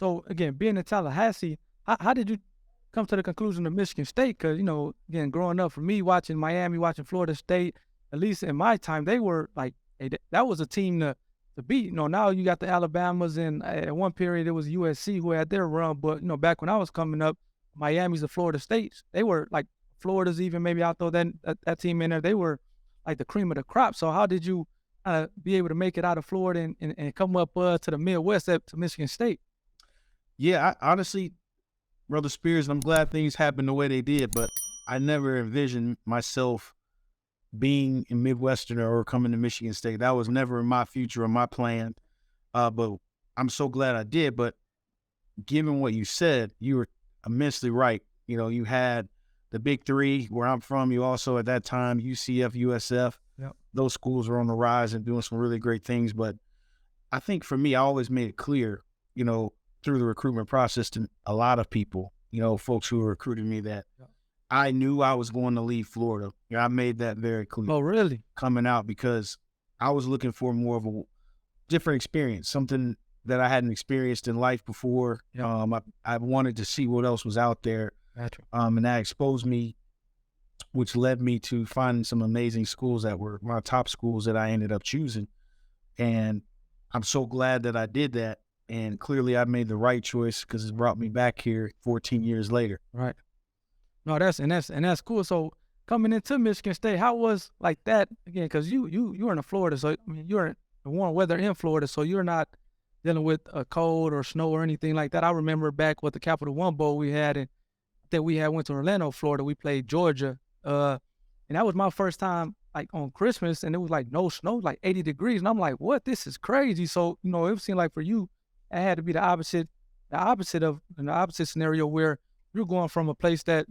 So again, being in Tallahassee, how did you come to the conclusion of Michigan State? Because again, growing up for me, watching Miami, watching Florida State, at least in my time, they were like that was a team to beat. Now you got the Alabamas, and at one period it was USC who had their run. But back when I was coming up, Miami's the Florida States. They were like Florida's even maybe I'll throw that team in there. They were like the cream of the crop. So how did you be able to make it out of Florida and come up to the Midwest to Michigan State? Yeah, honestly, Brother Spears, I'm glad things happened the way they did, but I never envisioned myself being a Midwesterner or coming to Michigan State. That was never in my future or my plan. But I'm so glad I did. But given what you said, you were immensely right. You had the big three where I'm from. You also at that time, UCF, USF. Yep. Those schools were on the rise and doing some really great things. But I think for me, I always made it clear, through the recruitment process to a lot of people, folks who recruited me that I knew I was going to leave Florida. I made that very clear. Oh, really? Coming out because I was looking for more of a different experience, something that I hadn't experienced in life before. Yep. I wanted to see what else was out there. And that exposed me, which led me to finding some amazing schools that were my top schools that I ended up choosing. And I'm so glad that I did that. And clearly I made the right choice because it brought me back here 14 years later. Right. No, that's cool. So coming into Michigan State, how was like that again? Because you were in Florida, so I mean you're in the warm weather in Florida, so you're not dealing with a cold or snow or anything like that. I remember back with the Capital One Bowl we had, and that we had went to Orlando, Florida. We played Georgia, and that was my first time like on Christmas, and it was like no snow, like 80 degrees, and I'm like, what? This is crazy. So it seemed like for you, it had to be the opposite scenario where you're going from a place that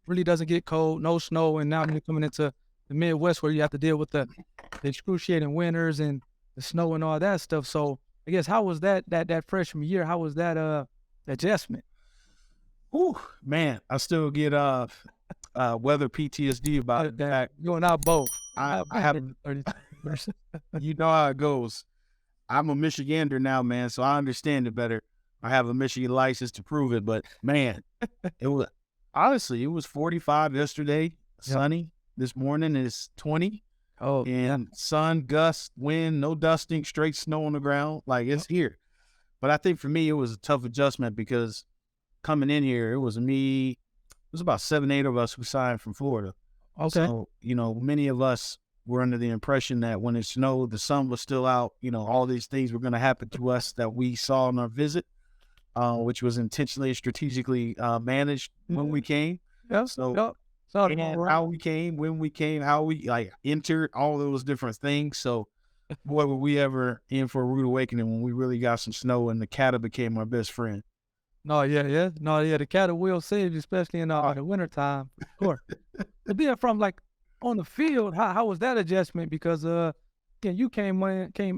really doesn't get cold, no snow, and now you're coming into the Midwest where you have to deal with the excruciating winters and the snow and all that stuff. So I guess how was that freshman year? How was that adjustment? Ooh, man, I still get weather PTSD about that. You and I both. I have you know how it goes. I'm a Michigander now, man, so I understand it better. I have a Michigan license to prove it, but man, it was 45 yesterday, sunny. This morning is 20. Oh, and sun, gust, wind, no dusting, straight snow on the ground. Like it's here. But I think for me, it was a tough adjustment because coming in here, it was about 7, 8 of us who signed from Florida. Okay. So, many of us were under the impression that when it snowed, the sun was still out, all these things were going to happen to us that we saw on our visit, which was intentionally and strategically managed when we came. Yeah. So, and how we came, when we came, how we entered, all those different things. So, boy, were we ever in for a rude awakening when we really got some snow and the cattle became our best friend. No, yeah. No, yeah, the cattle will save you, especially in the wintertime. Sure. But being from like on the field, how was that adjustment? Because again, you came